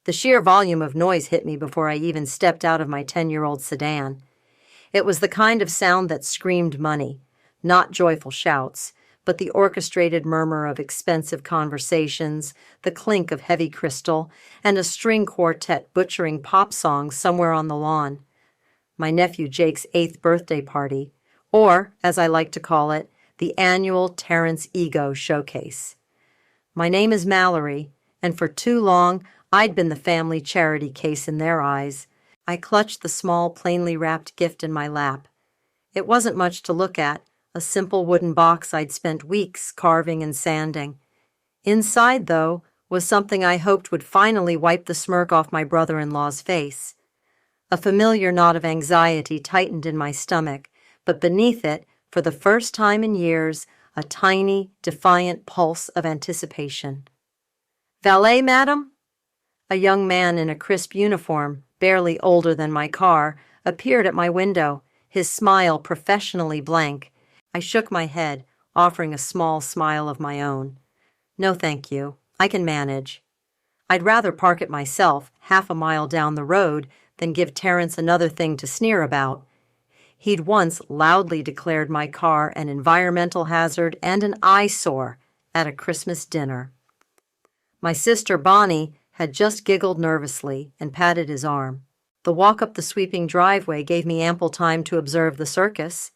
The sheer volume of noise hit me before I even stepped out of my 10-year-old sedan. It was the kind of sound that screamed money, not joyful shouts, but the orchestrated murmur of expensive conversations, the clink of heavy crystal, and a string quartet butchering pop songs somewhere on the lawn. My nephew Jake's 8th birthday party, or, as I like to call it, the annual Terrence Ego Showcase. My name is Mallory, and for too long I'd been the family charity case in their eyes. I clutched the small, plainly wrapped gift in my lap. It wasn't much to look at, a simple wooden box I'd spent weeks carving and sanding. Inside, though, was something I hoped would finally wipe the smirk off my brother-in-law's face. A familiar knot of anxiety tightened in my stomach, but beneath it, for the first time in years, a tiny, defiant pulse of anticipation. "Valet, madam?" A young man in a crisp uniform, barely older than my car, appeared at my window, his smile professionally blank. I shook my head, offering a small smile of my own. "No, thank you. I can manage." I'd rather park it myself, half a mile down the road, than give Terrence another thing to sneer about. He'd once loudly declared my car an environmental hazard and an eyesore at a Christmas dinner. My sister Bonnie had just giggled nervously and patted his arm. The walk up the sweeping driveway gave me ample time to observe the circus.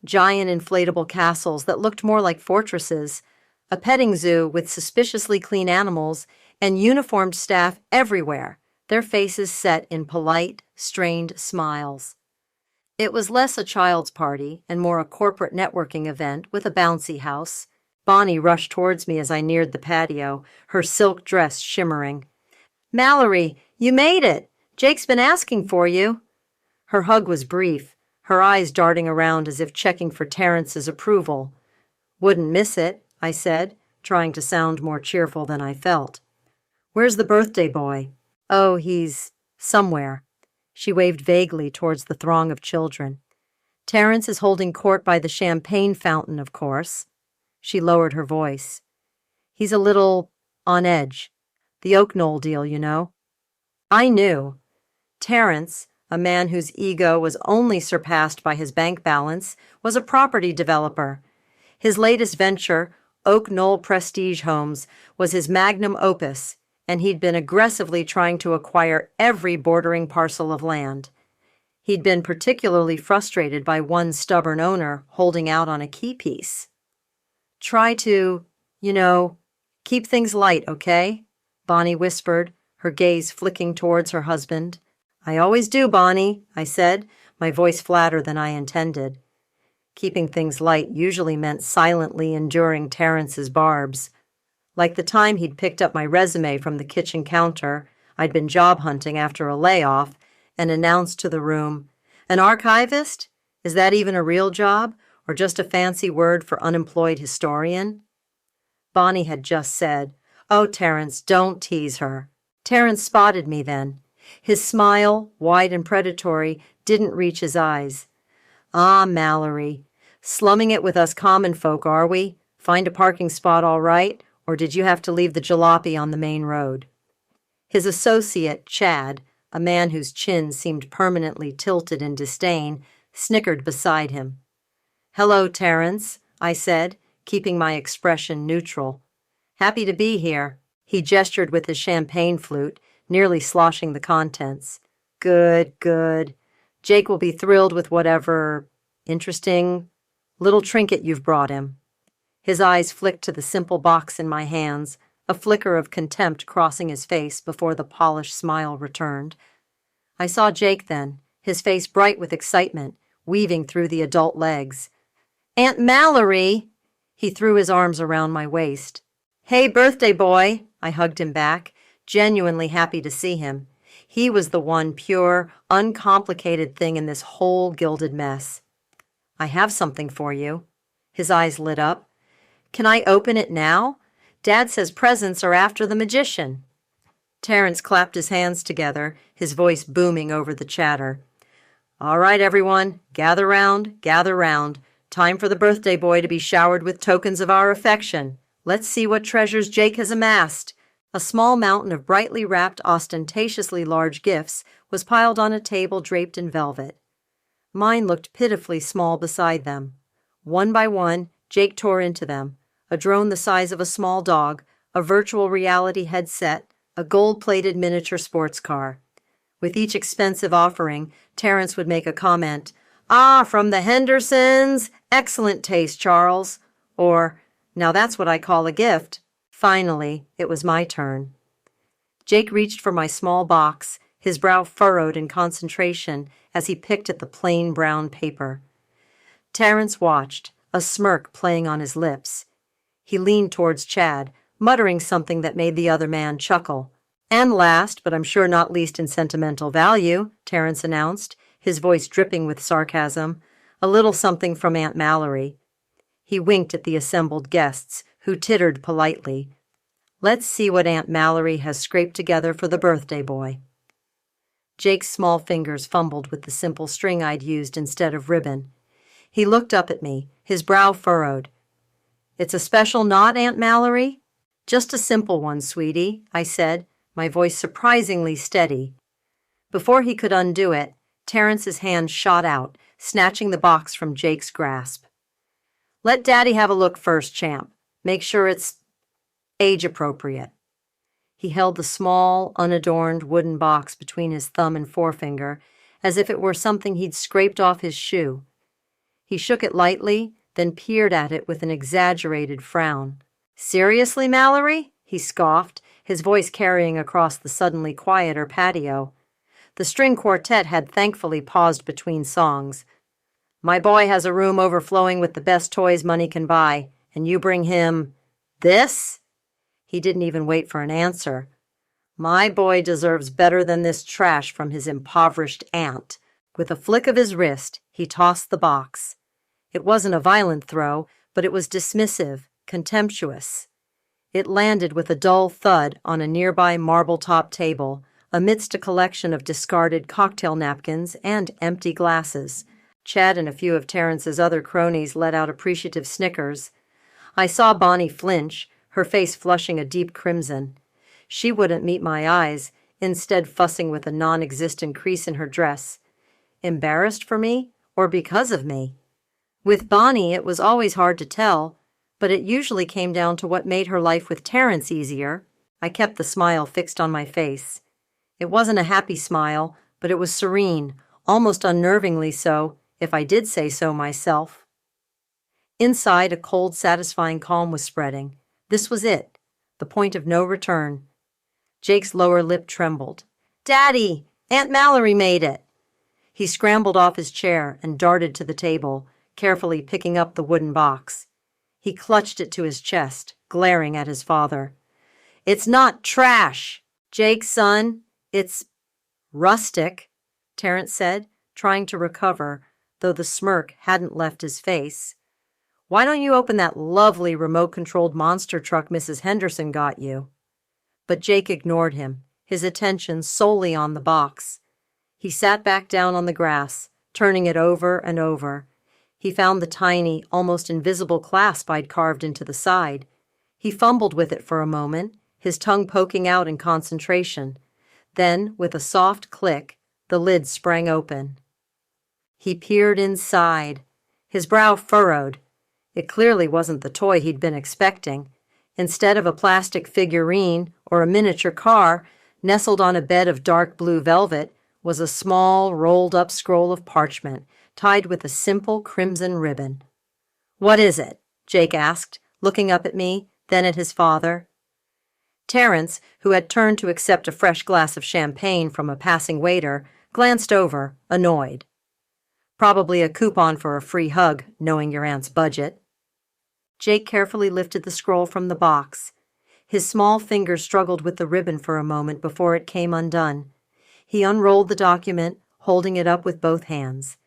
Giant inflatable castles that looked more like fortresses, a petting zoo with suspiciously clean animals, and uniformed staff everywhere, their faces set in polite, strained smiles. It was less a child's party and more a corporate networking event with a bouncy house. Bonnie rushed towards me as I neared the patio, her silk dress shimmering. "Mallory, you made it! Jake's been asking for you." Her hug was brief, her eyes darting around as if checking for Terrence's approval. "Wouldn't miss it," I said, trying to sound more cheerful than I felt. "Where's the birthday boy?" "Oh, he's somewhere." She waved vaguely towards the throng of children. "Terrence is holding court by the champagne fountain, of course." She lowered her voice. "He's a little on edge. The Oak Knoll deal, you know." I knew. Terrence, a man whose ego was only surpassed by his bank balance, was a property developer. His latest venture, Oak Knoll Prestige Homes, was his magnum opus, and he'd been aggressively trying to acquire every bordering parcel of land. He'd been particularly frustrated by one stubborn owner holding out on a key piece. "Try to, keep things light, okay?" Bonnie whispered, her gaze flicking towards her husband. "I always do, Bonnie," I said, my voice flatter than I intended. Keeping things light usually meant silently enduring Terrence's barbs. Like the time he'd picked up my resume from the kitchen counter, I'd been job hunting after a layoff, and announced to the room, "An archivist? Is that even a real job, or just a fancy word for unemployed historian?" Bonnie had just said, "Oh, Terrence, don't tease her." Terrence spotted me then. His smile, wide and predatory, didn't reach his eyes. "Ah, Mallory, slumming it with us common folk, are we? Find a parking spot all right, or did you have to leave the jalopy on the main road?" His associate, Chad, a man whose chin seemed permanently tilted in disdain, snickered beside him. "Hello, Terrence," I said, keeping my expression neutral. "Happy to be here." He gestured with his champagne flute, nearly sloshing the contents. "Good, good. Jake will be thrilled with whatever interesting little trinket you've brought him." His eyes flicked to the simple box in my hands, a flicker of contempt crossing his face before the polished smile returned. I saw Jake then, his face bright with excitement, weaving through the adult legs. "Aunt Mallory!" He threw his arms around my waist. "Hey, birthday boy!" I hugged him back, genuinely happy to see him. He was the one pure, uncomplicated thing in this whole gilded mess. "I have something for you." His eyes lit up. "Can I open it now? Dad says presents are after the magician." Terrence clapped his hands together, his voice booming over the chatter. "All right, everyone, gather round, gather round. Time for the birthday boy to be showered with tokens of our affection. Let's see what treasures Jake has amassed." A small mountain of brightly wrapped, ostentatiously large gifts was piled on a table draped in velvet. Mine looked pitifully small beside them. One by one, Jake tore into them. A drone the size of a small dog, a virtual reality headset, a gold-plated miniature sports car. With each expensive offering, Terence would make a comment, "Ah, from the Hendersons! Excellent taste, Charles." Or, "Now that's what I call a gift." Finally, it was my turn. Jake reached for my small box, his brow furrowed in concentration as he picked at the plain brown paper. Terence watched, a smirk playing on his lips. He leaned towards Chad, muttering something that made the other man chuckle. "And last, but I'm sure not least in sentimental value," Terence announced, his voice dripping with sarcasm, "a little something from Aunt Mallory." He winked at the assembled guests, who tittered politely. "Let's see what Aunt Mallory has scraped together for the birthday boy." Jake's small fingers fumbled with the simple string I'd used instead of ribbon. He looked up at me, his brow furrowed. "It's a special knot, Aunt Mallory?" "Just a simple one, sweetie," I said, my voice surprisingly steady. Before he could undo it, Terence's hand shot out, snatching the box from Jake's grasp. "Let Daddy have a look first, champ. Make sure it's age-appropriate." He held the small, unadorned wooden box between his thumb and forefinger, as if it were something he'd scraped off his shoe. He shook it lightly, then peered at it with an exaggerated frown. "Seriously, Mallory?" he scoffed, his voice carrying across the suddenly quieter patio. The string quartet had thankfully paused between songs. "My boy has a room overflowing with the best toys money can buy, and you bring him this?" He didn't even wait for an answer. "My boy deserves better than this trash from his impoverished aunt." With a flick of his wrist, he tossed the box. It wasn't a violent throw, but it was dismissive, contemptuous. It landed with a dull thud on a nearby marble-top table, amidst a collection of discarded cocktail napkins and empty glasses. Chad and a few of Terence's other cronies let out appreciative snickers. I saw Bonnie flinch, her face flushing a deep crimson. She wouldn't meet my eyes, instead fussing with a non-existent crease in her dress. Embarrassed for me, or because of me? With Bonnie, it was always hard to tell, but it usually came down to what made her life with Terence easier. I kept the smile fixed on my face. It wasn't a happy smile, but it was serene, almost unnervingly so, if I did say so myself. Inside, a cold, satisfying calm was spreading. This was it, the point of no return. Jake's lower lip trembled. "Daddy! Aunt Mallory made it!" He scrambled off his chair and darted to the table, carefully picking up the wooden box. He clutched it to his chest, glaring at his father. "It's not trash, Jake, son. It's rustic," Terence said, trying to recover, though the smirk hadn't left his face. "Why don't you open that lovely remote-controlled monster truck Mrs. Henderson got you?" But Jake ignored him, his attention solely on the box. He sat back down on the grass, turning it over and over. He found the tiny, almost invisible clasp I'd carved into the side. He fumbled with it for a moment, his tongue poking out in concentration. Then, with a soft click, the lid sprang open. He peered inside, his brow furrowed. It clearly wasn't the toy he'd been expecting. Instead of a plastic figurine or a miniature car, nestled on a bed of dark blue velvet, was a small, rolled-up scroll of parchment, tied with a simple crimson ribbon. "What is it?" Jake asked, looking up at me, then at his father. Terence, who had turned to accept a fresh glass of champagne from a passing waiter, glanced over, annoyed. "Probably a coupon for a free hug, knowing your aunt's budget." Jake carefully lifted the scroll from the box. His small fingers struggled with the ribbon for a moment before it came undone. He unrolled the document, holding it up with both hands.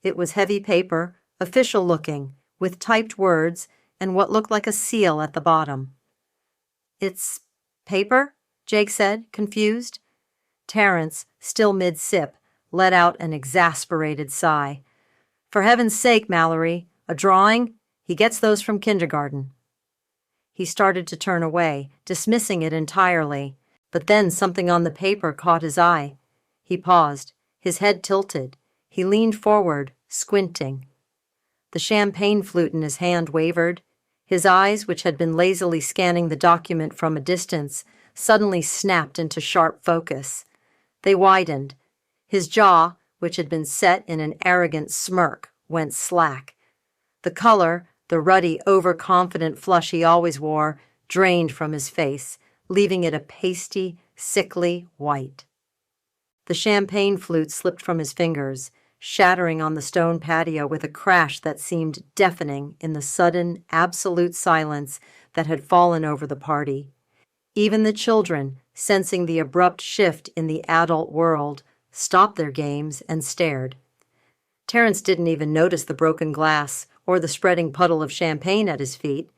It was heavy paper, official-looking, with typed words and what looked like a seal at the bottom. "It's paper?" Jake said, confused. Terence, still mid-sip, let out an exasperated sigh. "For heaven's sake, Mallory, a drawing? He gets those from kindergarten." He started to turn away, dismissing it entirely. But then something on the paper caught his eye. He paused, his head tilted. He leaned forward, squinting. The champagne flute in his hand wavered. His eyes, which had been lazily scanning the document from a distance, suddenly snapped into sharp focus. They widened. His jaw, which had been set in an arrogant smirk, went slack. The color, the ruddy, overconfident flush he always wore, drained from his face, leaving it a pasty, sickly white. The champagne flute slipped from his fingers, shattering on the stone patio with a crash that seemed deafening in the sudden, absolute silence that had fallen over the party. Even the children, sensing the abrupt shift in the adult world, stopped their games and stared. Terence didn't even notice the broken glass or the spreading puddle of champagne at his feet.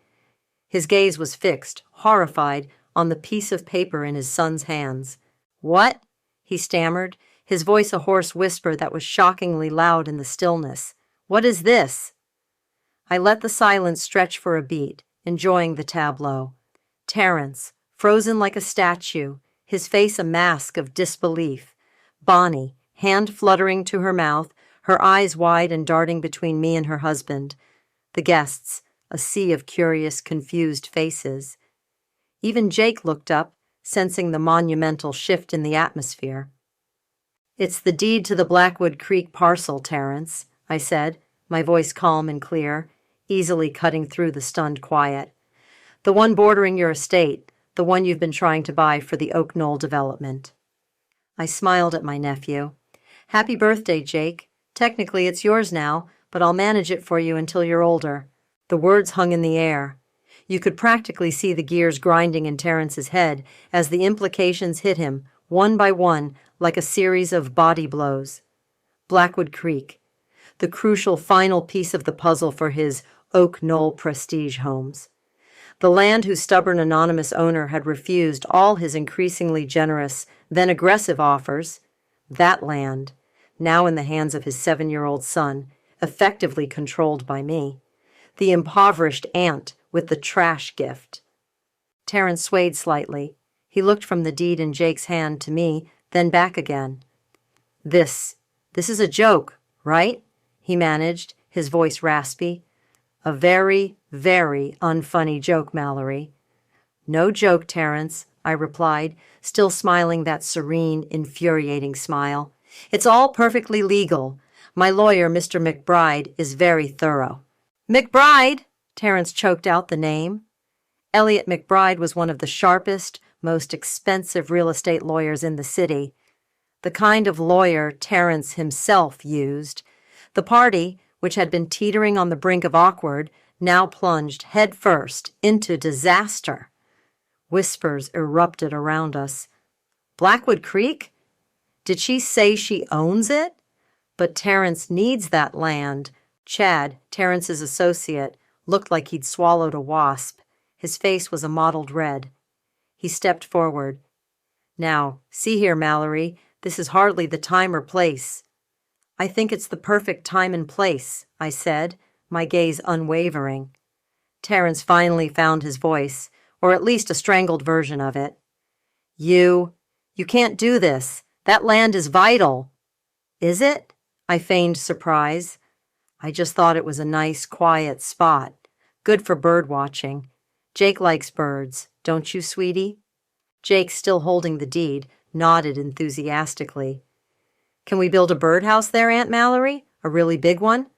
His gaze was fixed, horrified, on the piece of paper in his son's hands. "What?" he stammered, his voice a hoarse whisper that was shockingly loud in the stillness. "What is this?" I let the silence stretch for a beat, enjoying the tableau. Terence, frozen like a statue, his face a mask of disbelief. Bonnie, hand fluttering to her mouth, her eyes wide and darting between me and her husband. The guests, a sea of curious, confused faces. Even Jake looked up, sensing the monumental shift in the atmosphere. "It's the deed to the Blackwood Creek parcel, Terence," I said, my voice calm and clear, easily cutting through the stunned quiet. "The one bordering your estate, the one you've been trying to buy for the Oak Knoll development." I smiled at my nephew. "Happy birthday, Jake. Technically it's yours now, but I'll manage it for you until you're older." The words hung in the air. You could practically see the gears grinding in Terence's head as the implications hit him, one by one, like a series of body blows. Blackwood Creek, the crucial final piece of the puzzle for his Oak Knoll prestige homes. The land whose stubborn anonymous owner had refused all his increasingly generous, then aggressive offers. That land, now in the hands of his 7-year-old son, effectively controlled by me. The impoverished aunt with the trash gift. Terence swayed slightly. He looked from the deed in Jake's hand to me, then back again. This is a joke, right?" he managed, his voice raspy. "A very, very unfunny joke, Mallory." "No joke, Terence," I replied, still smiling that serene, infuriating smile. "It's all perfectly legal. My lawyer, Mr. McBride, is very thorough." "McBride!" Terence choked out the name. Elliot McBride was one of the sharpest, most expensive real estate lawyers in the city. The kind of lawyer Terence himself used. The party, which had been teetering on the brink of awkward, now plunged headfirst into disaster. Whispers erupted around us. "Blackwood Creek? Did she say she owns it? But Terence needs that land." Chad, Terence's associate, looked like he'd swallowed a wasp. His face was a mottled red. He stepped forward. "Now, see here, Mallory, this is hardly the time or place." "I think it's the perfect time and place," I said, my gaze unwavering. Terence finally found his voice, or at least a strangled version of it. You can't do this. That land is vital." "Is it?" I feigned surprise. "I just thought it was a nice, quiet spot. Good for bird watching. Jake likes birds, don't you, sweetie?" Jake, still holding the deed, nodded enthusiastically. "Can we build a birdhouse there, Aunt Mallory? A really big one?"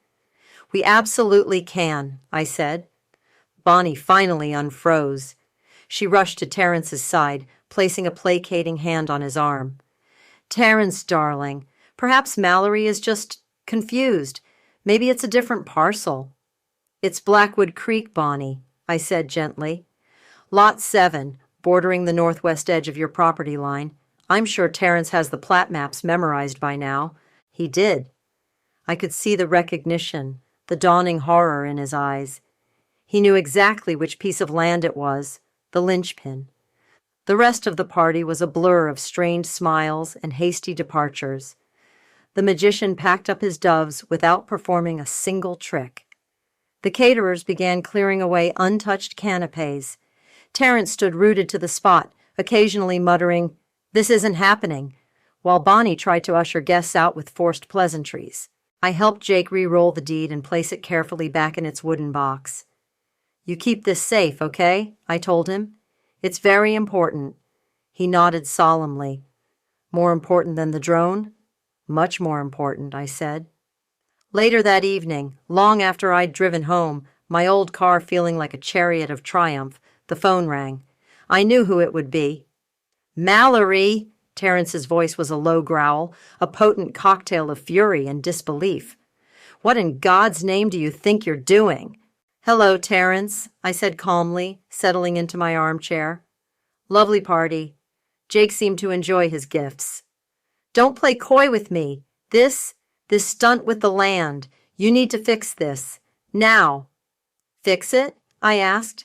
"We absolutely can," I said. Bonnie finally unfroze. She rushed to Terence's side, placing a placating hand on his arm. "Terence, darling, perhaps Mallory is just confused. Maybe it's a different parcel." "It's Blackwood Creek, Bonnie," I said gently. "Lot 7, bordering the northwest edge of your property line. I'm sure Terence has the plat maps memorized by now." He did. I could see the recognition, the dawning horror in his eyes. He knew exactly which piece of land it was, the linchpin. The rest of the party was a blur of strained smiles and hasty departures. The magician packed up his doves without performing a single trick. The caterers began clearing away untouched canapes, Terence stood rooted to the spot, occasionally muttering, "This isn't happening," while Bonnie tried to usher guests out with forced pleasantries. I helped Jake re-roll the deed and place it carefully back in its wooden box. "You keep this safe, okay?" I told him. "It's very important." He nodded solemnly. "More important than the drone?" "Much more important," I said. Later that evening, long after I'd driven home, my old car feeling like a chariot of triumph, the phone rang. I knew who it would be. "Mallory!" Terrence's voice was a low growl, a potent cocktail of fury and disbelief. "What in God's name do you think you're doing?" "Hello, Terrence," I said calmly, settling into my armchair. "Lovely party." Jake seemed to enjoy his gifts. "Don't play coy with me. This stunt with the land. You need to fix this. Now." "Fix it?" I asked.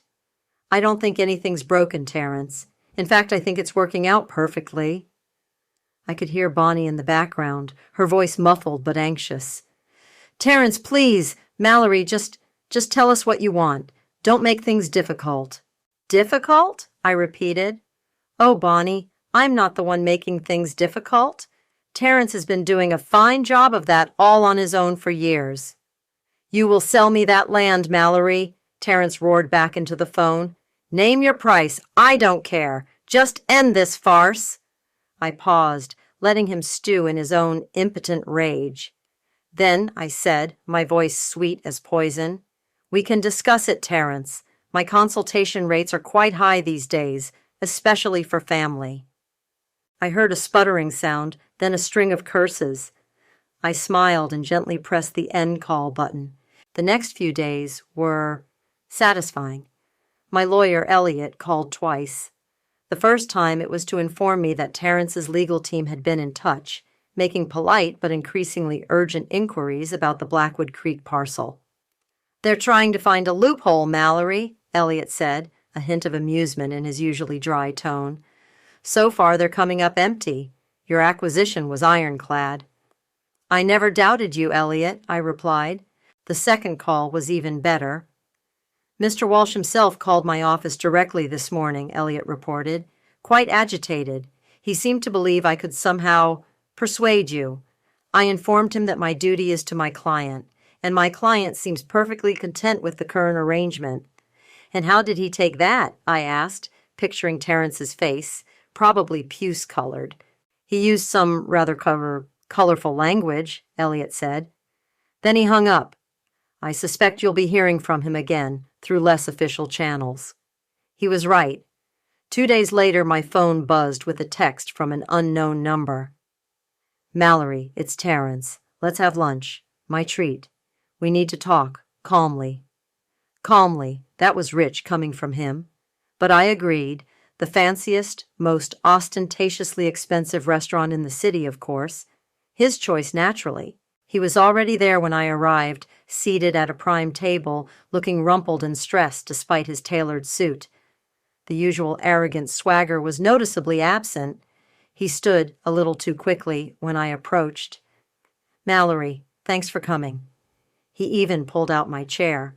"I don't think anything's broken, Terrence. In fact, I think it's working out perfectly." I could hear Bonnie in the background, her voice muffled but anxious. "Terrence, please. Mallory, just tell us what you want. Don't make things difficult." "Difficult?" I repeated. "Oh, Bonnie, I'm not the one making things difficult. Terrence has been doing a fine job of that all on his own for years." "You will sell me that land, Mallory," Terrence roared back into the phone. "Name your price. I don't care. Just end this farce." I paused, letting him stew in his own impotent rage. Then I said, my voice sweet as poison, "We can discuss it, Terrence. My consultation rates are quite high these days, especially for family." I heard a sputtering sound, then a string of curses. I smiled and gently pressed the end call button. The next few days were satisfying. My lawyer, Elliot, called twice. The first time it was to inform me that Terrence's legal team had been in touch, making polite but increasingly urgent inquiries about the Blackwood Creek parcel. "They're trying to find a loophole, Mallory," Elliot said, a hint of amusement in his usually dry tone. "So far they're coming up empty. Your acquisition was ironclad." "I never doubted you, Elliot," I replied. The second call was even better. "Mr. Walsh himself called my office directly this morning," Elliot reported. "Quite agitated. He seemed to believe I could somehow persuade you. I informed him that my duty is to my client, and my client seems perfectly content with the current arrangement." "And how did he take that?" I asked, picturing Terrence's face, probably puce-colored. "He used some rather colorful language," Elliot said. Then he hung up. "I suspect you'll be hearing from him again, through less official channels." He was right. 2 days later, my phone buzzed with a text from an unknown number. "Mallory, it's Terrence. Let's have lunch. My treat. We need to talk, calmly." Calmly, that was rich coming from him. But I agreed. The fanciest, most ostentatiously expensive restaurant in the city, of course. His choice, naturally. He was already there when I arrived, seated at a prime table, looking rumpled and stressed despite his tailored suit. The usual arrogant swagger was noticeably absent. He stood a little too quickly when I approached. "Mallory, thanks for coming." He even pulled out my chair.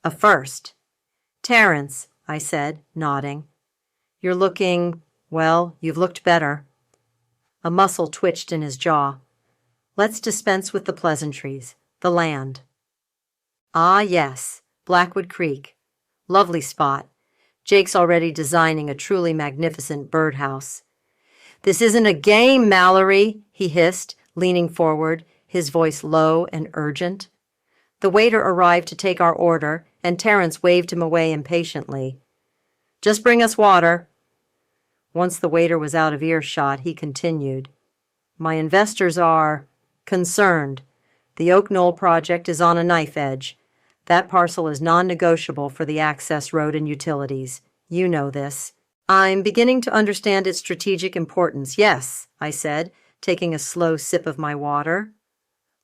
A first. "Terrence," I said, nodding. "You're looking, well, you've looked better." A muscle twitched in his jaw. "Let's dispense with the pleasantries. The land." "Ah, yes, Blackwood Creek. Lovely spot. Jake's already designing a truly magnificent birdhouse." "This isn't a game, Mallory," he hissed, leaning forward, his voice low and urgent. The waiter arrived to take our order, and Terrence waved him away impatiently. "Just bring us water." Once the waiter was out of earshot, he continued. "My investors are concerned. The Oak Knoll project is on a knife edge. That parcel is non-negotiable for the access road and utilities. You know this." "I'm beginning to understand its strategic importance, yes," I said, taking a slow sip of my water.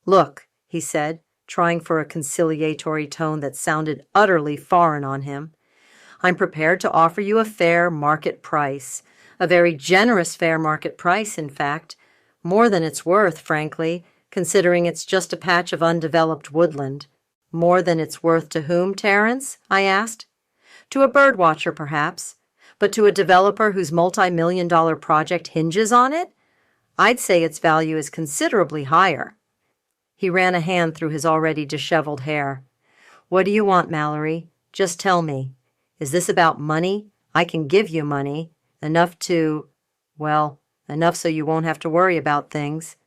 "Look," he said, trying for a conciliatory tone that sounded utterly foreign on him, "I'm prepared to offer you a fair market price. A very generous fair market price, in fact. More than it's worth, frankly, considering it's just a patch of undeveloped woodland." "More than it's worth to whom, Terrence?" I asked. To a bird watcher, perhaps. But to a developer whose multi-million-dollar project hinges on it, I'd say its value is considerably higher. He ran a hand through his already disheveled hair. What do you want, Mallory? Just tell me. Is this about money? I can give you money. Enough so you won't have to worry about things.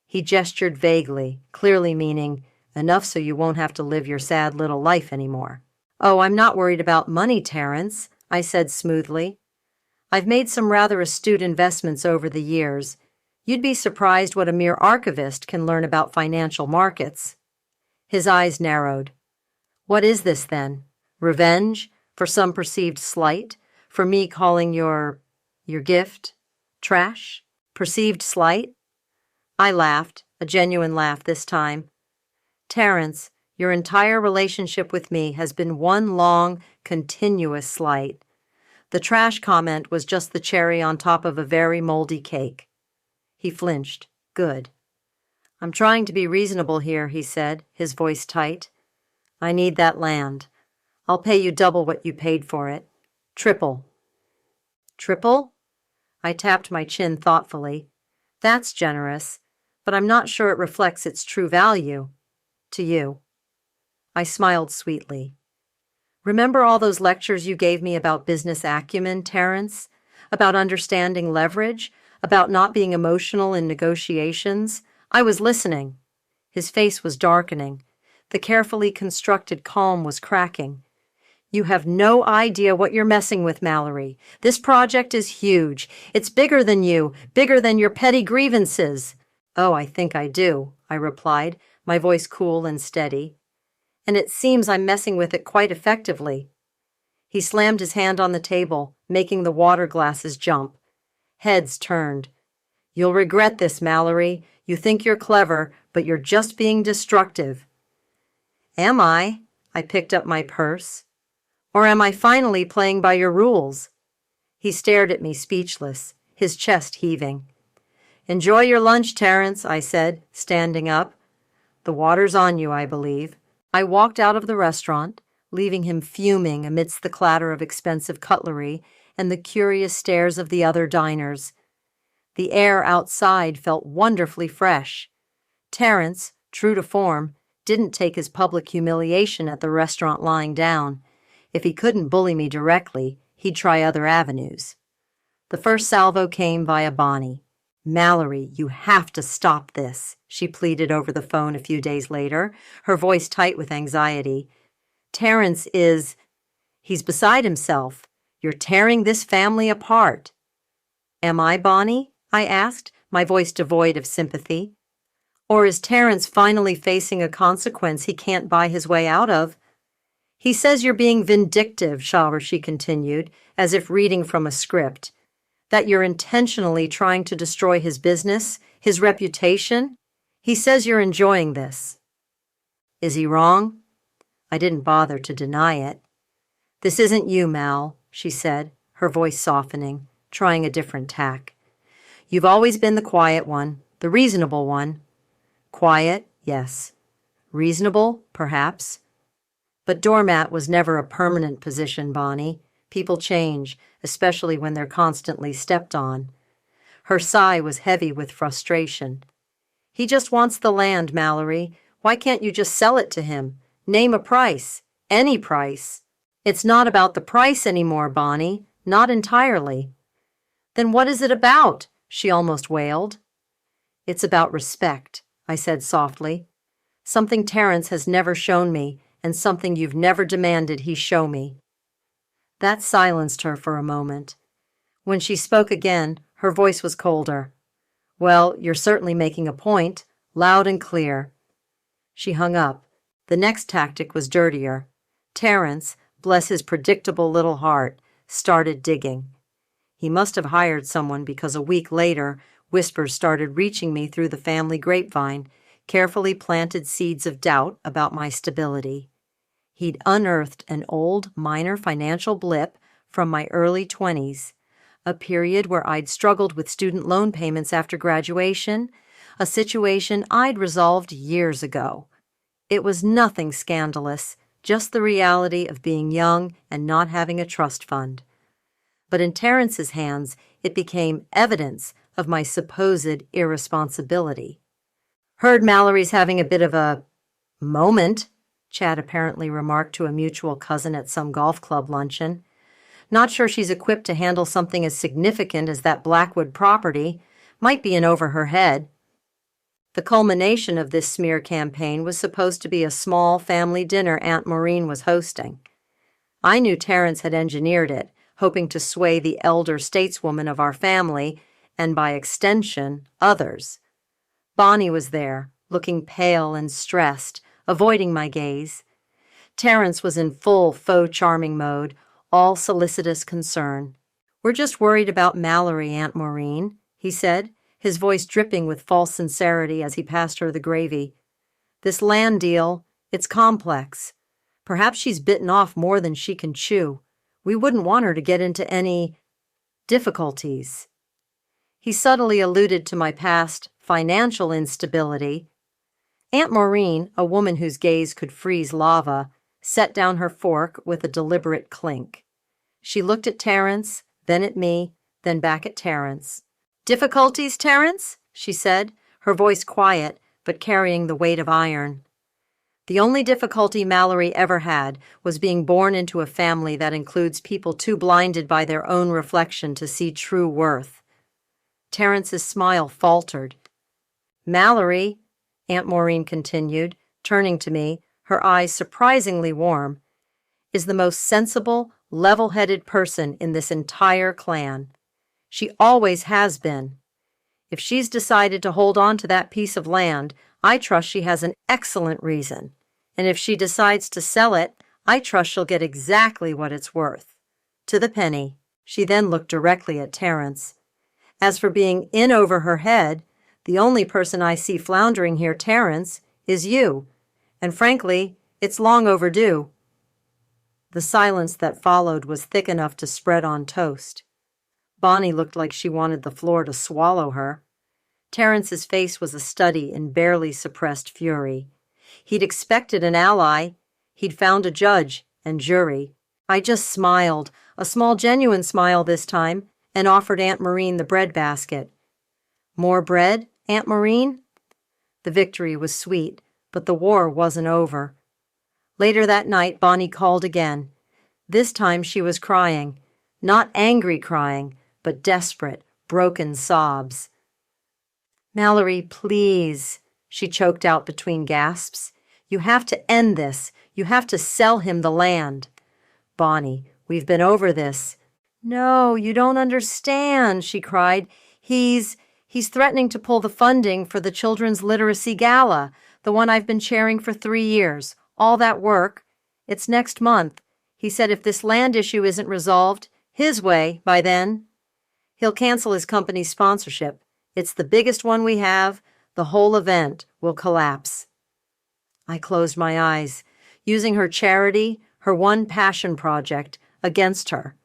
He gestured vaguely, clearly meaning, enough so you won't have to live your sad little life anymore. Oh, I'm not worried about money, Terrence, I said smoothly. I've made some rather astute investments over the years. You'd be surprised what a mere archivist can learn about financial markets. His eyes narrowed. What is this, then? Revenge? For some perceived slight? For me calling your gift trash? Perceived slight? I laughed, a genuine laugh this time. Terrence, your entire relationship with me has been one long, continuous slight. The trash comment was just the cherry on top of a very moldy cake. He flinched. Good. I'm trying to be reasonable here, he said, his voice tight. I need that land. I'll pay you double what you paid for it. Triple. Triple? I tapped my chin thoughtfully. That's generous, but I'm not sure it reflects its true value. To you. I smiled sweetly. Remember all those lectures you gave me about business acumen, Terrence? About understanding leverage? About not being emotional in negotiations? I was listening. His face was darkening. The carefully constructed calm was cracking. You have no idea what you're messing with, Mallory. This project is huge. It's bigger than you, bigger than your petty grievances. Oh, I think I do, I replied, my voice cool and steady. And it seems I'm messing with it quite effectively. He slammed his hand on the table, making the water glasses jump. Heads turned. You'll regret this, Mallory. You think you're clever, but you're just being destructive. Am I? I picked up my purse. Or am I finally playing by your rules? He stared at me speechless, his chest heaving. Enjoy your lunch, Terrence, I said, standing up. The water's on you, I believe. I walked out of the restaurant, leaving him fuming amidst the clatter of expensive cutlery and the curious stares of the other diners. The air outside felt wonderfully fresh. Terrence, true to form, didn't take his public humiliation at the restaurant lying down. If he couldn't bully me directly, he'd try other avenues. The first salvo came via Bonnie. Mallory, you have to stop this, she pleaded over the phone a few days later, her voice tight with anxiety. Terrence he's beside himself. You're tearing this family apart. Am I, Bonnie? I asked, my voice devoid of sympathy. Or is Terrence finally facing a consequence he can't buy his way out of? He says you're being vindictive, she continued, as if reading from a script. That you're intentionally trying to destroy his business, his reputation. He says you're enjoying this. Is he wrong? I didn't bother to deny it. This isn't you, Mal, she said, her voice softening, trying a different tack. You've always been the quiet one, the reasonable one. Quiet, yes. Reasonable, perhaps. But doormat was never a permanent position, Bonnie. People change, especially when they're constantly stepped on. Her sigh was heavy with frustration. He just wants the land, Mallory. Why can't you just sell it to him? Name a price. Any price. It's not about the price anymore, Bonnie. Not entirely. Then what is it about? She almost wailed. It's about respect, I said softly. Something Terrence has never shown me, and something you've never demanded he show me. That silenced her for a moment. When she spoke again, her voice was colder. Well, you're certainly making a point, loud and clear. She hung up. The next tactic was dirtier. Terrence, bless his predictable little heart, started digging. He must have hired someone because a week later, whispers started reaching me through the family grapevine, carefully planted seeds of doubt about my stability. He'd unearthed an old minor financial blip from my early 20s, a period where I'd struggled with student loan payments after graduation, a situation I'd resolved years ago. It was nothing scandalous, just the reality of being young and not having a trust fund. But in Terrence's hands, it became evidence of my supposed irresponsibility. "Heard Mallory's having a bit of a moment," Chad apparently remarked to a mutual cousin at some golf club luncheon. "Not sure she's equipped to handle something as significant as that Blackwood property. Might be in over her head." The culmination of this smear campaign was supposed to be a small family dinner Aunt Maureen was hosting. I knew Terrence had engineered it, hoping to sway the elder stateswoman of our family, and by extension, others. Bonnie was there, looking pale and stressed, avoiding my gaze. Terrence was in full faux charming mode, all solicitous concern. "We're just worried about Mallory, Aunt Maureen," he said, his voice dripping with false sincerity as he passed her the gravy. "This land deal, it's complex. Perhaps she's bitten off more than she can chew. We wouldn't want her to get into any difficulties." He subtly alluded to my past financial instability. Aunt Maureen, a woman whose gaze could freeze lava, set down her fork with a deliberate clink. She looked at Terrence, then at me, then back at Terrence. "Difficulties, Terrence?" she said, her voice quiet, but carrying the weight of iron. "The only difficulty Mallory ever had was being born into a family that includes people too blinded by their own reflection to see true worth." Terrence's smile faltered. "Mallory," Aunt Maureen continued, turning to me, her eyes surprisingly warm, "is the most sensible, level-headed person in this entire clan. She always has been. If she's decided to hold on to that piece of land, I trust she has an excellent reason. And if she decides to sell it, I trust she'll get exactly what it's worth. To the penny." She then looked directly at Terrence. "As for being in over her head, the only person I see floundering here, Terrence, is you. And frankly, it's long overdue." The silence that followed was thick enough to spread on toast. Bonnie looked like she wanted the floor to swallow her. Terrence's face was a study in barely suppressed fury. He'd expected an ally. He'd found a judge and jury. I just smiled, a small genuine smile this time, and offered Aunt Maureen the bread basket. "More bread, Aunt Maureen?" The victory was sweet, but the war wasn't over. Later that night, Bonnie called again. This time she was crying. Not angry crying, but desperate, broken sobs. "Mallory, please," she choked out between gasps. "You have to end this. You have to sell him the land." "Bonnie, we've been over this." "No, you don't understand," she cried. He's threatening to pull the funding for the Children's Literacy Gala, the one I've been chairing for 3 years. All that work. It's next month. He said if this land issue isn't resolved his way by then, he'll cancel his company's sponsorship. It's the biggest one we have. The whole event will collapse." I closed my eyes, using her charity, her one passion project, against her.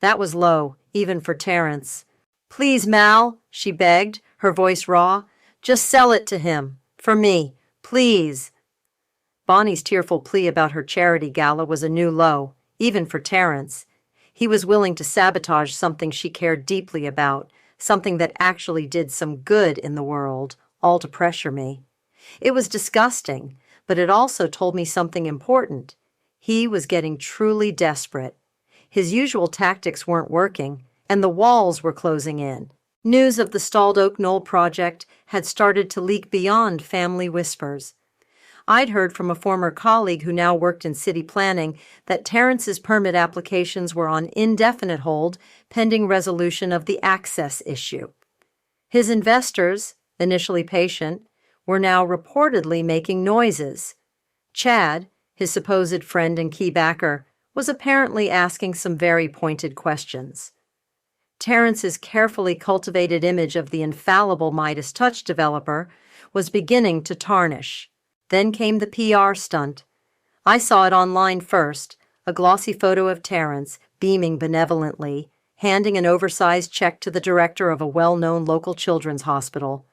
That was low, even for Terrence. "Please, Mal," she begged, her voice raw. "Just sell it to him. For me. Please." Bonnie's tearful plea about her charity gala was a new low, even for Terrence. He was willing to sabotage something she cared deeply about, something that actually did some good in the world, all to pressure me. It was disgusting, but it also told me something important. He was getting truly desperate. His usual tactics weren't working, and the walls were closing in. News of the Stalled Oak Knoll project had started to leak beyond family whispers. I'd heard from a former colleague who now worked in city planning that Terrence's permit applications were on indefinite hold pending resolution of the access issue. His investors, initially patient, were now reportedly making noises. Chad, his supposed friend and key backer, was apparently asking some very pointed questions. Terrence's carefully cultivated image of the infallible Midas Touch developer was beginning to tarnish. Then came the PR stunt. I saw it online first, a glossy photo of Terrence, beaming benevolently, handing an oversized check to the director of a well-known local children's hospital.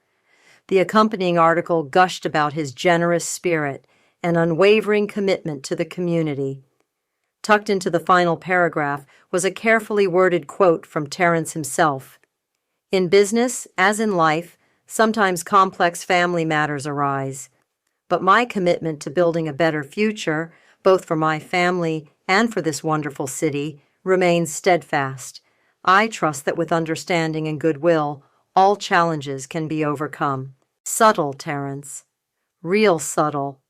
The accompanying article gushed about his generous spirit an unwavering commitment to the community. Tucked into the final paragraph was a carefully worded quote from Terrence himself. In business, as in life, sometimes complex family matters arise. But my commitment to building a better future, both for my family and for this wonderful city, remains steadfast. I trust that with understanding and goodwill, all challenges can be overcome. Subtle, Terrence. Real subtle.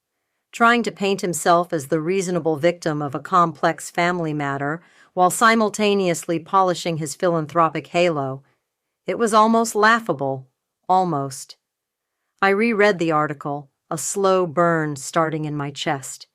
Trying to paint himself as the reasonable victim of a complex family matter while simultaneously polishing his philanthropic halo. It was almost laughable. Almost. I reread the article, a slow burn starting in my chest.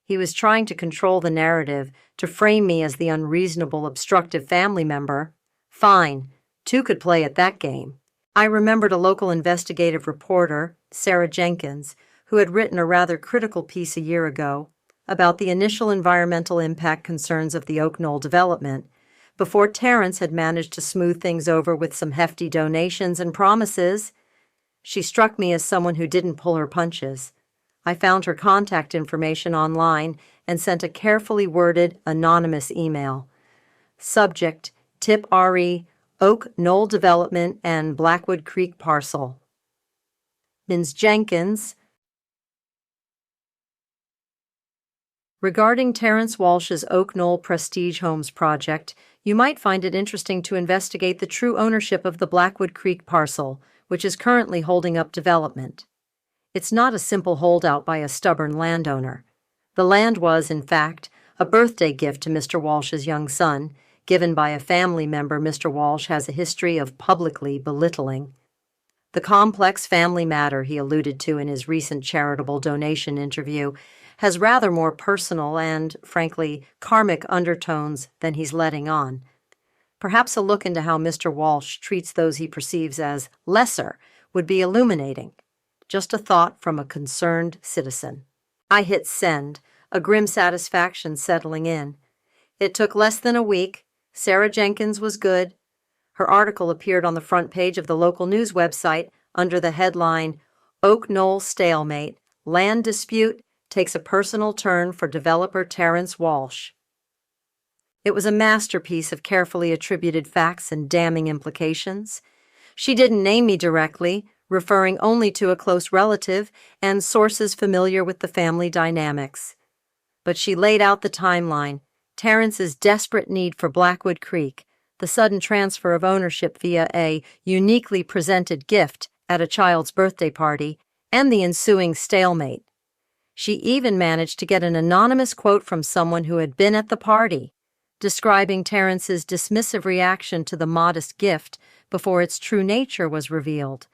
He was trying to control the narrative, to frame me as the unreasonable, obstructive family member. Fine, two could play at that game. I remembered a local investigative reporter, Sarah Jenkins, who had written a rather critical piece a year ago about the initial environmental impact concerns of the Oak Knoll development, before Terrence had managed to smooth things over with some hefty donations and promises. She struck me as someone who didn't pull her punches. I found her contact information online and sent a carefully worded, anonymous email. Subject, Tip RE, Oak Knoll Development and Blackwood Creek Parcel. Ms. Jenkins. Regarding Terrence Walsh's Oak Knoll Prestige Homes project, you might find it interesting to investigate the true ownership of the Blackwood Creek parcel, which is currently holding up development. It's not a simple holdout by a stubborn landowner. The land was, in fact, a birthday gift to Mr. Walsh's young son, given by a family member Mr. Walsh has a history of publicly belittling. The complex family matter he alluded to in his recent charitable donation interview has rather more personal and, frankly, karmic undertones than he's letting on. Perhaps a look into how Mr. Walsh treats those he perceives as lesser would be illuminating. Just a thought from a concerned citizen. I hit send, a grim satisfaction settling in. It took less than a week. Sarah Jenkins was good. Her article appeared on the front page of the local news website under the headline, Oak Knoll Stalemate, Land Dispute Takes a Personal Turn for Developer Terrence Walsh. It was a masterpiece of carefully attributed facts and damning implications. She didn't name me directly, referring only to a close relative and sources familiar with the family dynamics. But she laid out the timeline, Terrence's desperate need for Blackwood Creek, the sudden transfer of ownership via a uniquely presented gift at a child's birthday party, and the ensuing stalemate. She even managed to get an anonymous quote from someone who had been at the party, describing Terrence's dismissive reaction to the modest gift before its true nature was revealed.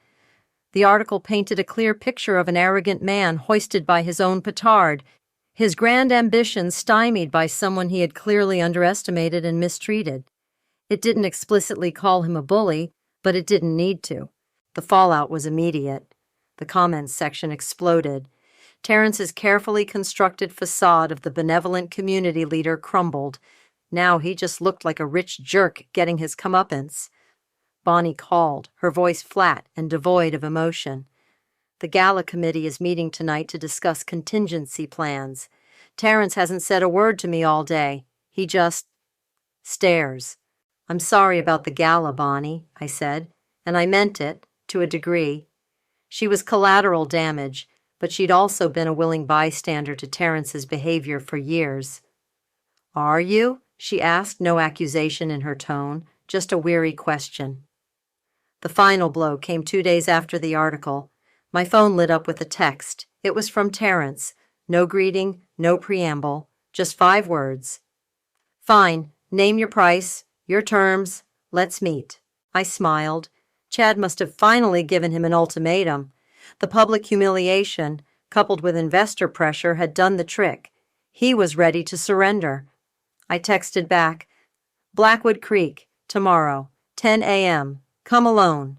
The article painted a clear picture of an arrogant man hoisted by his own petard, his grand ambitions stymied by someone he had clearly underestimated and mistreated. It didn't explicitly call him a bully, but it didn't need to. The fallout was immediate. The comments section exploded. Terrence's carefully constructed facade of the benevolent community leader crumbled. Now he just looked like a rich jerk getting his comeuppance. Bonnie called, her voice flat and devoid of emotion. The gala committee is meeting tonight to discuss contingency plans. Terrence hasn't said a word to me all day. He just stares. I'm sorry about the gala, Bonnie, I said, and I meant it, to a degree. She was collateral damage, but she'd also been a willing bystander to Terrence's behavior for years. Are you? She asked, no accusation in her tone, just a weary question. The final blow came 2 days after the article. My phone lit up with a text. It was from Terrence. No greeting, no preamble, just 5 words. Fine, name your price, your terms, let's meet. I smiled. Chad must have finally given him an ultimatum. The public humiliation, coupled with investor pressure, had done the trick. He was ready to surrender. I texted back, Blackwood Creek, tomorrow, 10 a.m., come alone.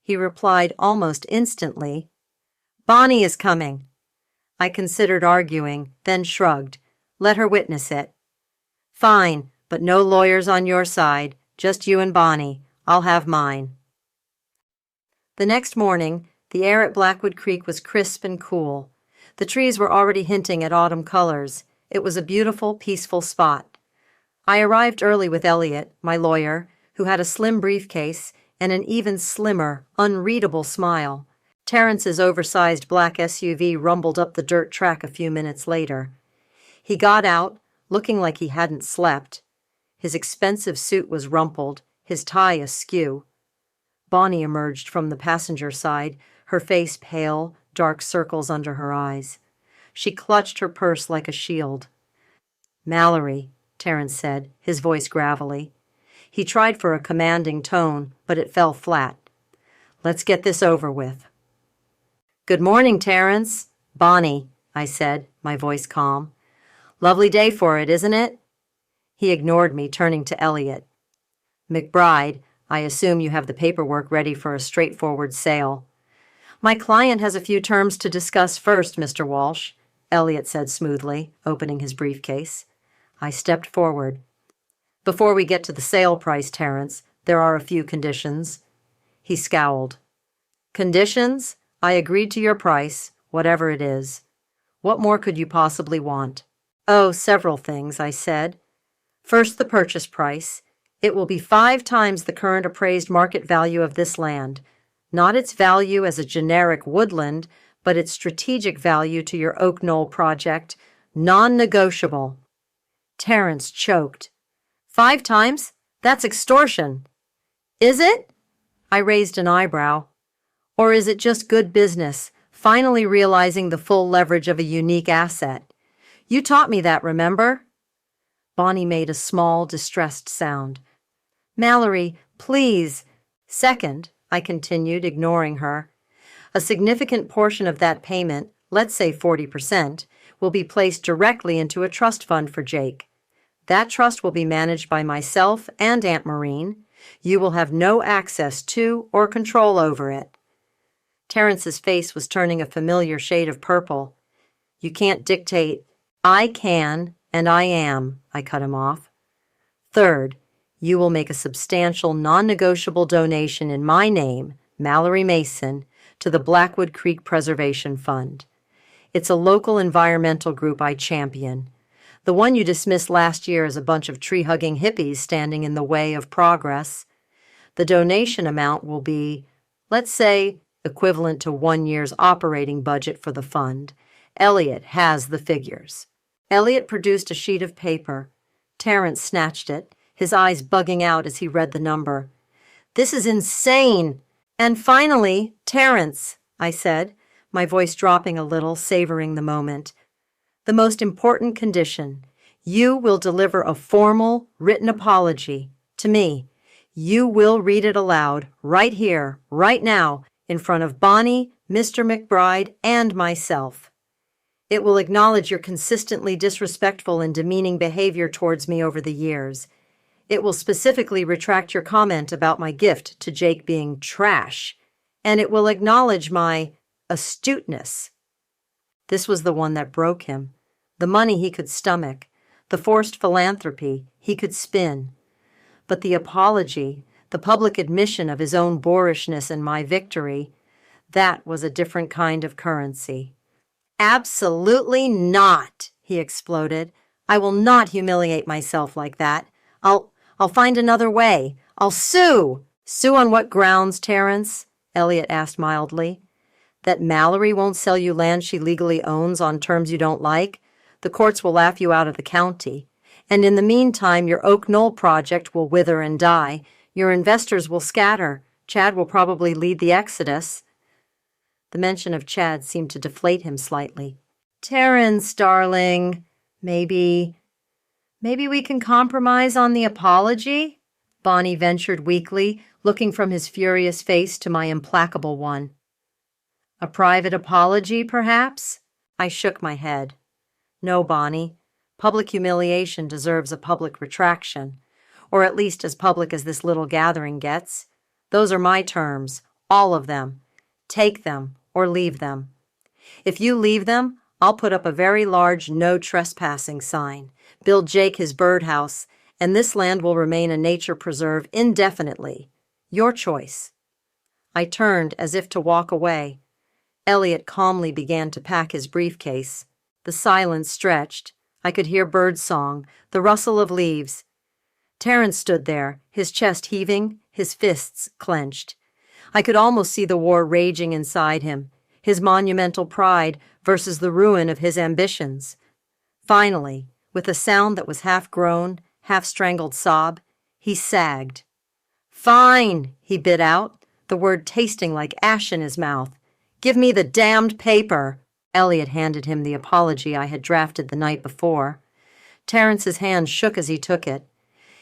He replied almost instantly, Bonnie is coming. I considered arguing, then shrugged. Let her witness it. Fine, but no lawyers on your side, just you and Bonnie. I'll have mine. The next morning, the air at Blackwood Creek was crisp and cool. The trees were already hinting at autumn colors. It was a beautiful, peaceful spot. I arrived early with Elliot, my lawyer, who had a slim briefcase and an even slimmer, unreadable smile. Terrence's oversized black SUV rumbled up the dirt track a few minutes later. He got out, looking like he hadn't slept. His expensive suit was rumpled, his tie askew. Bonnie emerged from the passenger side, her face pale, dark circles under her eyes. She clutched her purse like a shield. "Mallory," Terrence said, his voice gravelly. He tried for a commanding tone, but it fell flat. "Let's get this over with." "Good morning, Terrence." "Bonnie," I said, my voice calm. "Lovely day for it, isn't it?" He ignored me, turning to Elliot. "McBride, I assume you have the paperwork ready for a straightforward sale." "My client has a few terms to discuss first, Mr. Walsh," Elliot said smoothly, opening his briefcase. I stepped forward. "Before we get to the sale price, Terrence, there are a few conditions." He scowled. "Conditions? I agreed to your price, whatever it is. What more could you possibly want?" "Oh, several things," I said. "First, the purchase price. It will be 5 times the current appraised market value of this land. Not its value as a generic woodland, but its strategic value to your Oak Knoll project. Non-negotiable." Terrence choked. 5 times? That's extortion." "Is it?" I raised an eyebrow. "Or is it just good business, finally realizing the full leverage of a unique asset? You taught me that, remember?" Bonnie made a small, distressed sound. "Mallory, please." "Second," I continued, ignoring her, "a significant portion of that payment, let's say 40%, will be placed directly into a trust fund for Jake. That trust will be managed by myself and Aunt Maureen. You will have no access to or control over it." Terrence's face was turning a familiar shade of purple. "You can't dictate." "I can, and I am," I cut him off. "Third, you will make a substantial non-negotiable donation in my name, Mallory Mason, to the Blackwood Creek Preservation Fund. It's a local environmental group I champion. The one you dismissed last year as a bunch of tree-hugging hippies standing in the way of progress. The donation amount will be, let's say, equivalent to 1 year's operating budget for the fund. Elliot has the figures." Elliot produced a sheet of paper. Terrence snatched it, his eyes bugging out as he read the number. "This is insane!" "And finally, Terrence," I said, my voice dropping a little, savoring the moment, "the most important condition. You will deliver a formal, written apology to me. You will read it aloud, right here, right now, in front of Bonnie, Mr. McBride, and myself. It will acknowledge your consistently disrespectful and demeaning behavior towards me over the years. It will specifically retract your comment about my gift to Jake being trash, and it will acknowledge my astuteness." This was the one that broke him. The money he could stomach, the forced philanthropy he could spin. But the apology, the public admission of his own boorishness and my victory, that was a different kind of currency. "Absolutely not," he exploded. "I will not humiliate myself like that. I'll find another way. I'll sue." "Sue on what grounds, Terrence?" Elliot asked mildly. "That Mallory won't sell you land she legally owns on terms you don't like? The courts will laugh you out of the county. And in the meantime, your Oak Knoll project will wither and die. Your investors will scatter. Chad will probably lead the exodus." The mention of Chad seemed to deflate him slightly. "Terrence, darling, maybe we can compromise on the apology?" Bonnie ventured weakly, looking from his furious face to my implacable one. "A private apology, perhaps?" I shook my head. "No, Bonnie. Public humiliation deserves a public retraction, or at least as public as this little gathering gets. Those are my terms, all of them. Take them or leave them. If you leave them, I'll put up a very large no trespassing sign, build Jake his birdhouse, and this land will remain a nature preserve indefinitely. Your choice." I turned as if to walk away. Elliot calmly began to pack his briefcase. The silence stretched. I could hear birdsong, the rustle of leaves. Terrence stood there, his chest heaving, his fists clenched. I could almost see the war raging inside him, his monumental pride versus the ruin of his ambitions. Finally, with a sound that was half-groan, half-strangled sob, he sagged. "Fine," he bit out, the word tasting like ash in his mouth. "Give me the damned paper." Elliot handed him the apology I had drafted the night before. Terrence's hand shook as he took it.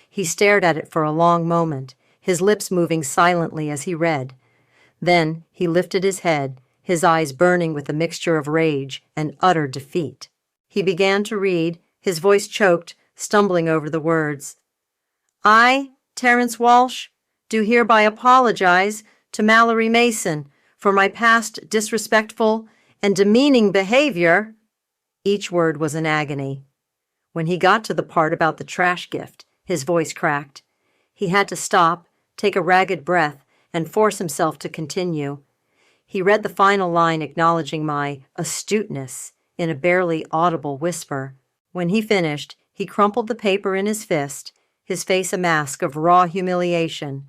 He stared at it for a long moment, his lips moving silently as he read. Then he lifted his head, his eyes burning with a mixture of rage and utter defeat. He began to read, his voice choked, stumbling over the words. "I, Terrence Walsh, do hereby apologize to Mallory Mason for my past disrespectful and demeaning behavior." Each word was an agony. When he got to the part about the trash gift, his voice cracked. He had to stop, take a ragged breath, and force himself to continue. He read the final line acknowledging my astuteness in a barely audible whisper. When he finished, he crumpled the paper in his fist, his face a mask of raw humiliation.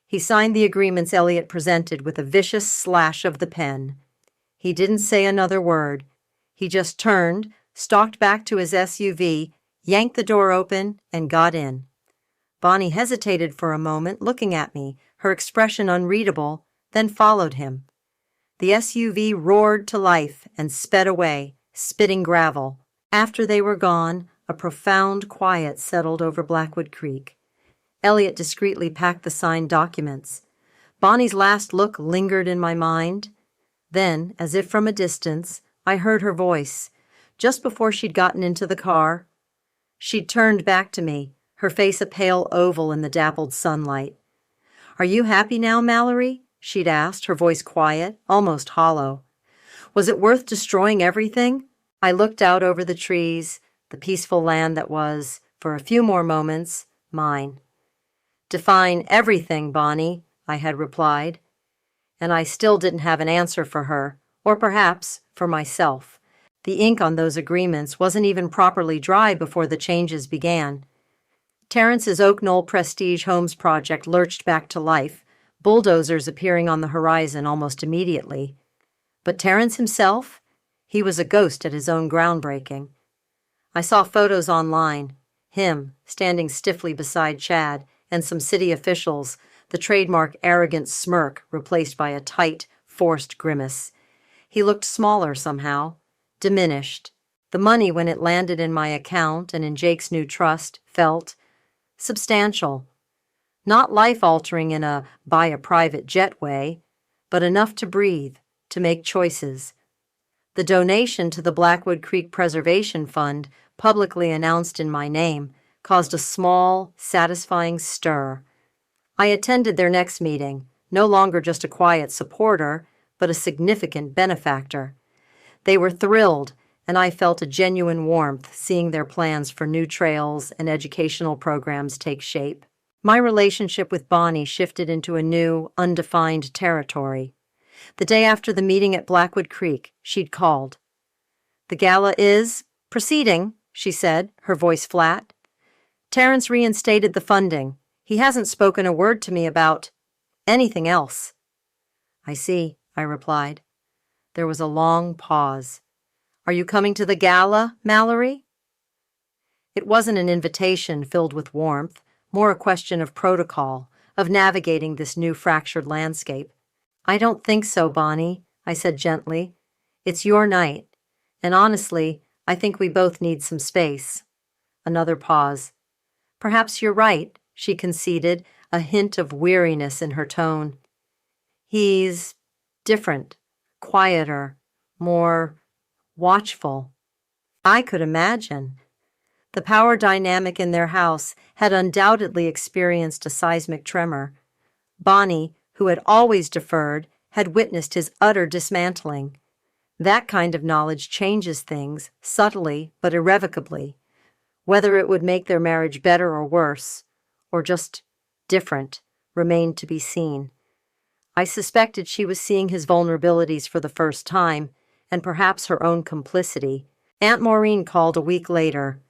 He signed the agreements Elliot presented with a vicious slash of the pen. He didn't say another word. He just turned, stalked back to his SUV, yanked the door open, and got in. Bonnie hesitated for a moment, looking at me, her expression unreadable, then followed him. The SUV roared to life and sped away, spitting gravel. After they were gone, a profound quiet settled over Blackwood Creek. Elliot discreetly packed the signed documents. Bonnie's last look lingered in my mind. Then, as if from a distance, I heard her voice, just before she'd gotten into the car. She'd turned back to me, her face a pale oval in the dappled sunlight. "Are you happy now, Mallory?" she'd asked, her voice quiet, almost hollow. "Was it worth destroying everything?" I looked out over the trees, the peaceful land that was, for a few more moments, mine. "Define everything, Bonnie," I had replied. And I still didn't have an answer for her, or perhaps for myself. The ink on those agreements wasn't even properly dry before the changes began. Terrence's Oak Knoll Prestige Homes project lurched back to life, bulldozers appearing on the horizon almost immediately. But Terrence himself? He was a ghost at his own groundbreaking. I saw photos online, him standing stiffly beside Chad and some city officials, the trademark arrogant smirk replaced by a tight, forced grimace. He looked smaller somehow, diminished. The money, when it landed in my account and in Jake's new trust, felt substantial. Not life-altering in a buy a private jet way, but enough to breathe, to make choices. The donation to the Blackwood Creek Preservation Fund, publicly announced in my name, caused a small, satisfying stir. I attended their next meeting, no longer just a quiet supporter, but a significant benefactor. They were thrilled, and I felt a genuine warmth seeing their plans for new trails and educational programs take shape. My relationship with Bonnie shifted into a new, undefined territory. The day after the meeting at Blackwood Creek, she'd called. "The gala is proceeding," she said, her voice flat. "Terrence reinstated the funding. He hasn't spoken a word to me about anything else." "I see," I replied. There was a long pause. "Are you coming to the gala, Mallory?" It wasn't an invitation filled with warmth, more a question of protocol, of navigating this new fractured landscape. "I don't think so, Bonnie," I said gently. "It's your night, and honestly, I think we both need some space." Another pause. "Perhaps you're right," she conceded, a hint of weariness in her tone. "He's different, quieter, more watchful." I could imagine. The power dynamic in their house had undoubtedly experienced a seismic tremor. Bonnie, who had always deferred, had witnessed his utter dismantling. That kind of knowledge changes things, subtly but irrevocably. Whether it would make their marriage better or worse, or just different, remained to be seen. I suspected she was seeing his vulnerabilities for the first time, and perhaps her own complicity. Aunt Maureen called a week later.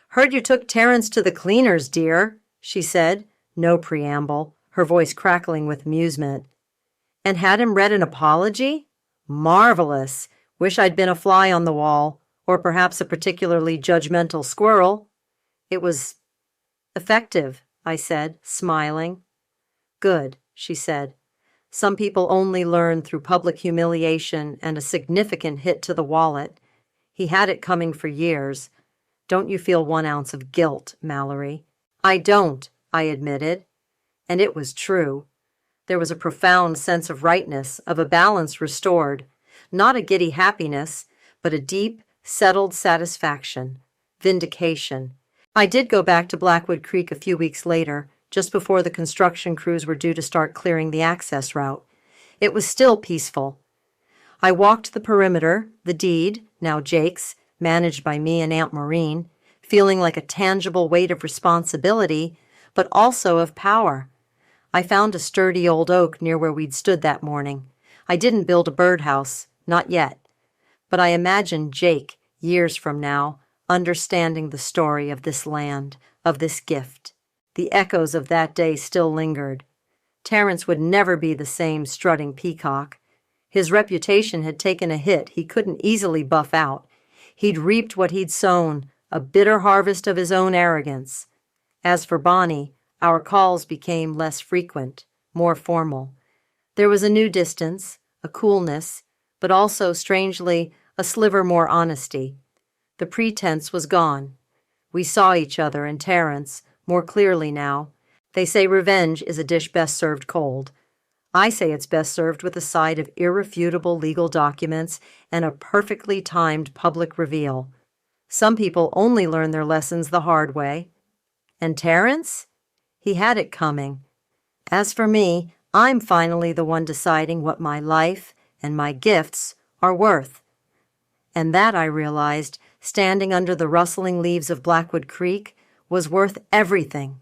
"Heard you took Terrence to the cleaners, dear," she said. No preamble, her voice crackling with amusement. "And had him read an apology? Marvelous. Wish I'd been a fly on the wall, or perhaps a particularly judgmental squirrel." "It was effective," I said, smiling. "Good," she said. "Some people only learn through public humiliation and a significant hit to the wallet. He had it coming for years. Don't you feel 1 ounce of guilt, Mallory?" "I don't," I admitted. And it was true. There was a profound sense of rightness, of a balance restored. Not a giddy happiness, but a deep, settled satisfaction. Vindication. I did go back to Blackwood Creek a few weeks later, just before the construction crews were due to start clearing the access route. It was still peaceful. I walked the perimeter, the deed, now Jake's, managed by me and Aunt Maureen, feeling like a tangible weight of responsibility, but also of power. I found a sturdy old oak near where we'd stood that morning. I didn't build a birdhouse, not yet. But I imagined Jake, years from now, understanding the story of this land, of this gift. The echoes of that day still lingered. Terrence would never be the same strutting peacock. His reputation had taken a hit he couldn't easily buff out. He'd reaped what he'd sown, a bitter harvest of his own arrogance. As for Bonnie, our calls became less frequent, more formal. There was a new distance, a coolness, but also, strangely, a sliver more honesty. The pretense was gone. We saw each other and Terrence more clearly now. They say revenge is a dish best served cold. I say it's best served with a side of irrefutable legal documents and a perfectly timed public reveal. Some people only learn their lessons the hard way. And Terrence? He had it coming. As for me, I'm finally the one deciding what my life and my gifts are worth. And that, I realized, standing under the rustling leaves of Blackwood Creek, was worth everything.